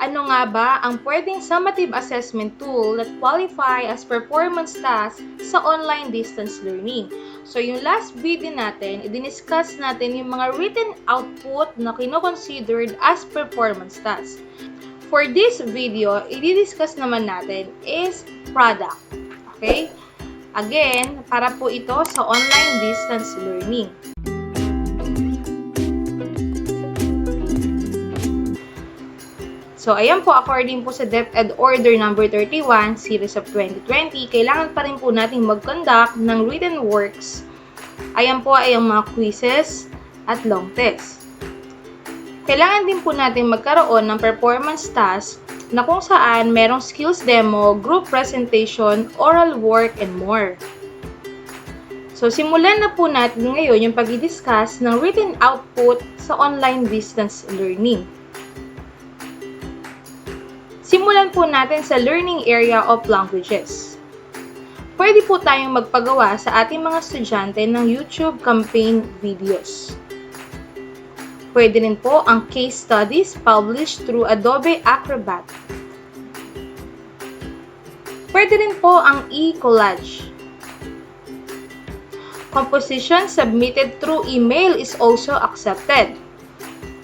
Ano nga ba ang pwedeng summative assessment tool that qualify as performance task sa online distance learning? So, yung last video natin, i-discuss natin yung mga written output na kino-considered as performance task. For this video, i-discuss naman natin is product. Okay? Again, para po ito sa online distance learning. So, ayan po, according po sa DepEd Order number 31, Series of 2020, kailangan pa rin po natin mag-conduct ng written works. Ayan po ay ang mga quizzes at long test. Kailangan din po natin magkaroon ng performance task na kung saan merong skills demo, group presentation, oral work, and more. So, simulan na po natin ngayon yung pag-discuss ng written output sa online distance learning. Simulan po natin sa learning area of languages. Pwede po tayong magpagawa sa ating mga estudyante ng YouTube campaign videos. Pwede rin po ang case studies published through Adobe Acrobat. Pwede rin po ang e-collage. Composition submitted through email is also accepted.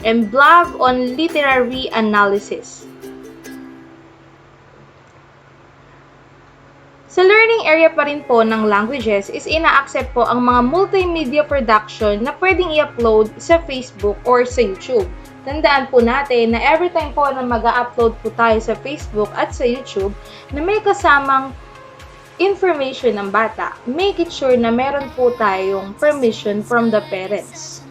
And blog on literary analysis. Sa learning area pa rin po ng languages is ina-accept po ang mga multimedia production na pwedeng i-upload sa Facebook or sa YouTube. Tandaan po natin na every time po na mag-upload po tayo sa Facebook at sa YouTube na may kasamang information ng bata, make it sure na meron po tayong permission from the parents.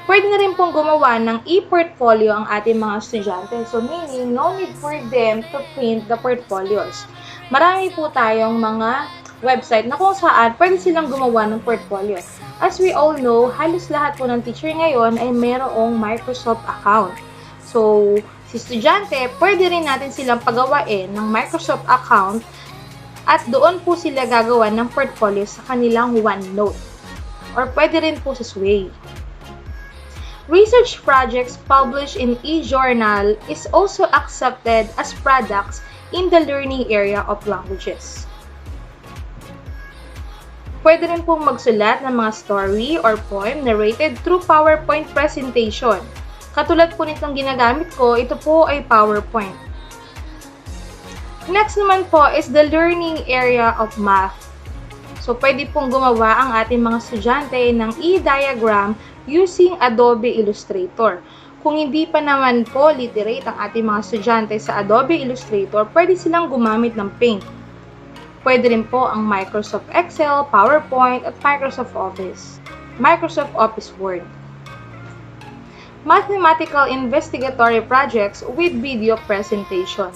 Pwede na rin pong gumawa ng e-portfolio ang ating mga estudyante. So, meaning, no need for them to print the portfolios. Marami po tayong mga website na kung saan pwede silang gumawa ng portfolio. As we all know, halos lahat po ng teacher ngayon ay mayroong Microsoft account. So, si estudyante, pwede rin natin silang pagawain ng Microsoft account at doon po sila gagawa ng portfolio sa kanilang OneNote. Or pwede rin po sa Sway. Research projects published in e-journal is also accepted as products in the learning area of languages. Pwede rin pong magsulat ng mga story or poem narrated through PowerPoint presentation. Katulad po nitong ginagamit ko, ito po ay PowerPoint. Next naman po is the learning area of math. So, pwede pong gumawa ang ating mga estudyante ng e-diagram using Adobe Illustrator. Kung hindi pa naman po literate ang ating mga estudyante sa Adobe Illustrator, pwede silang gumamit ng Paint. Pwede rin po ang Microsoft Excel, PowerPoint, at Microsoft Office. Microsoft Office Word. Mathematical investigatory projects with video presentation.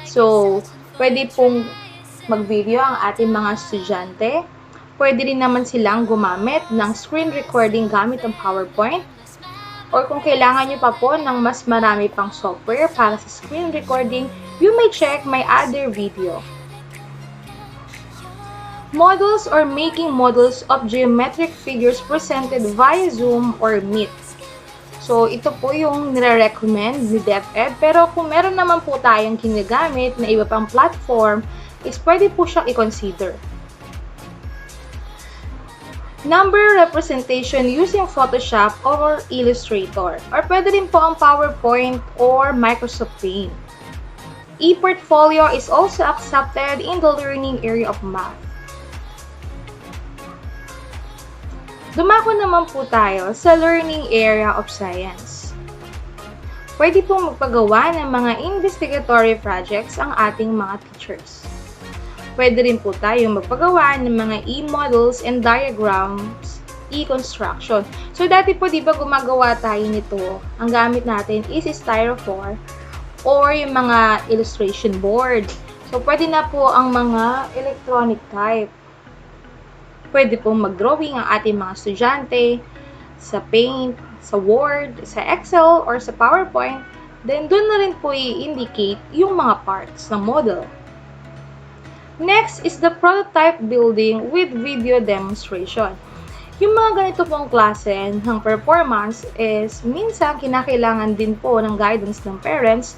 So, pwede pong mag-video ang ating mga estudyante. Pwede rin naman silang gumamit ng screen recording gamit ang PowerPoint. Or kung kailangan nyo pa po ng mas marami pang software para sa screen recording, you may check my other video. Models or making models of geometric figures presented via Zoom or Meet. So, ito po yung nire-recommend ni DepEd. Pero kung meron naman po tayong ginagamit na iba pang platform, is pwede po siyang i-consider. Number representation using Photoshop or Illustrator. Or pwede rin po ang PowerPoint or Microsoft Paint. E-portfolio is also accepted in the learning area of math. Dumako naman po tayo sa learning area of science. Pwede pong magpagawa ng mga investigatory projects ang ating mga teachers. Pwede rin po tayong magpagawa ng mga e-models and diagrams, e-construction. So, dati po, di ba, gumagawa tayo nito. Ang gamit natin is styrofoam or yung mga illustration board. So, pwede na po ang mga electronic type. Pwede pong mag-drawing ang ating mga estudyante sa Paint, sa Word, sa Excel, or sa PowerPoint. Then, doon na rin po i-indicate yung mga parts ng model. Next is the prototype building with video demonstration. Yung mga ganito pong klase ng performance is minsan kinakailangan din po ng guidance ng parents.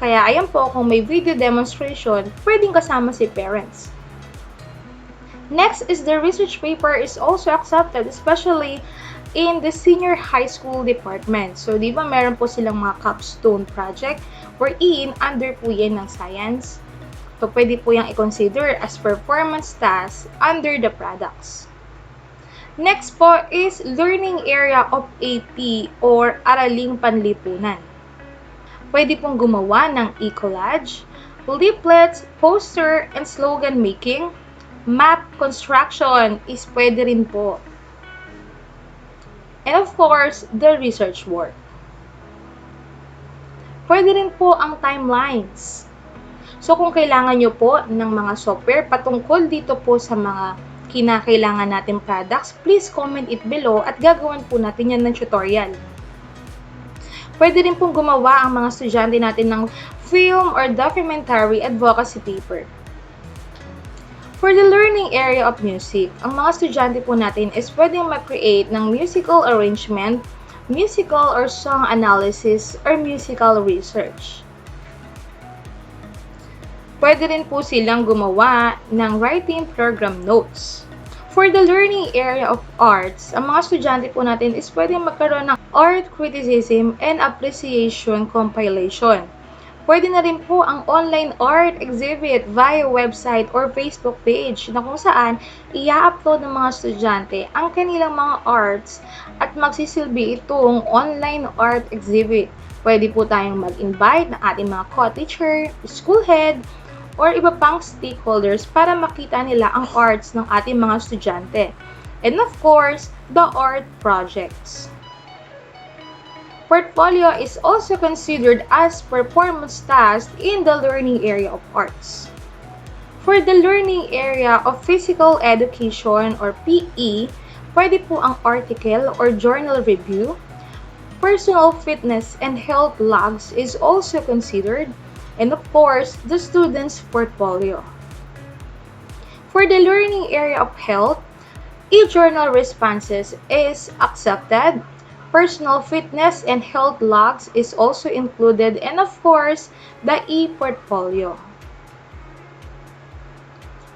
Kaya ayan po, kung may video demonstration, pwedeng kasama si parents. Next is the research paper is also accepted, especially in the senior high school department. So, di ba meron po silang mga capstone project wherein under po yan ng science. So, pwede po yung i-consider as performance task under the products. Next po is learning area of AP or araling panlipunan. Pwede pong gumawa ng e-collage, leaflets, poster, and slogan making. Map construction is pwede rin po. And of course, the research work. Pwede rin po ang timelines. So kung kailangan nyo po ng mga software patungkol dito po sa mga kinakailangan natin products, please comment it below at gagawin po natin yan ng tutorial. Pwede rin pong gumawa ang mga estudyante natin ng film or documentary advocacy paper. For the learning area of music, ang mga estudyante po natin is pwedeng mag-create ng musical arrangement, musical or song analysis, or musical research. Pwede rin po silang gumawa ng writing program notes. For the learning area of arts, ang mga estudyante po natin is pwedeng magkaroon ng art criticism and appreciation compilation. Pwede na rin po ang online art exhibit via website or Facebook page na kung saan i-upload ng mga estudyante ang kanilang mga arts at magsisilbi itong online art exhibit. Pwede po tayong mag-invite ng ating mga co-teacher, school head, or iba pang stakeholders para makita nila ang arts ng ating mga estudyante. And of course, the art projects. Portfolio is also considered as performance task in the learning area of arts. For the learning area of physical education or PE, pwede po ang article or journal review. Personal fitness and health logs is also considered, and of course, the student's portfolio. For the learning area of health, e-journal responses is accepted. Personal fitness and health logs is also included, and of course, the e-portfolio.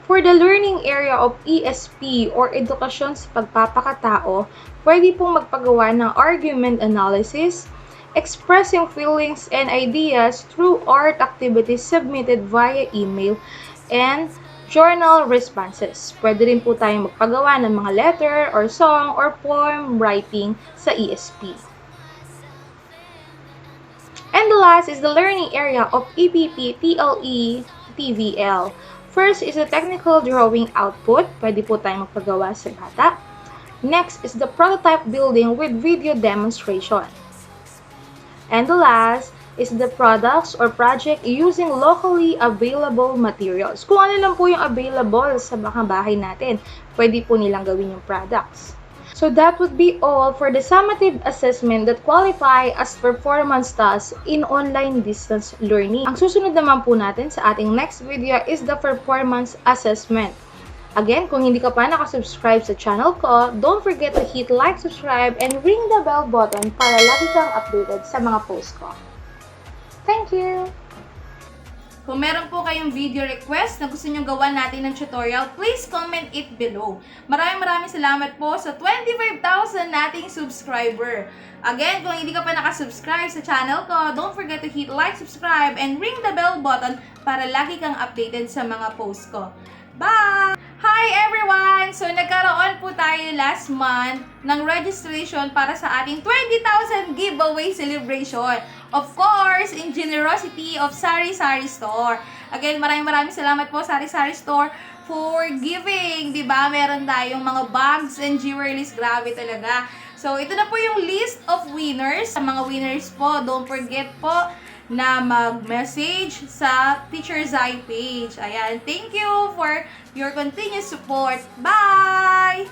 For the learning area of ESP or edukasyon sa pagpapakatao, pwede pong magpagawa ng argument analysis, expressing feelings and ideas through art activities submitted via email, and journal responses. Pwede rin po tayong magpagawa ng mga letter or song or poem writing sa ESP. And the last is the learning area of EPP, TLE, TVL. First is the technical drawing output. Pwede po tayong magpagawa sa bata. Next is the prototype building with video demonstration. And the last is the products or project using locally available materials. Kung ano lang po yung available sa mga bahay natin, pwede po nilang gawin yung products. So that would be all for the summative assessment that qualify as performance tasks in online distance learning. Ang susunod naman po natin sa ating next video is the performance assessment. Again, kung hindi ka pa nakasubscribe sa channel ko, don't forget to hit like, subscribe, and ring the bell button para lagi kang updated sa mga posts ko. Thank you! Kung meron po kayong video request na gusto nyo gawa natin ng tutorial, please comment it below. Maraming salamat po sa 25,000 nating subscriber. Again, kung hindi ka pa nakasubscribe sa channel ko, don't forget to hit like, subscribe, and ring the bell button para lagi kang updated sa mga posts ko. Bye! Hi everyone! So, nagkaroon po tayo last month ng registration para sa ating 20,000 giveaway celebration. Of course, in generosity of Sari Sari Store. Again, maraming salamat po Sari Sari Store for giving. Diba? Meron tayong mga bags and jewelries. Grabe talaga. So, ito na po yung list of winners. Sa mga winners po, don't forget po na mag-message sa Teacher Zhai page. Ayan, thank you for your continued support. Bye!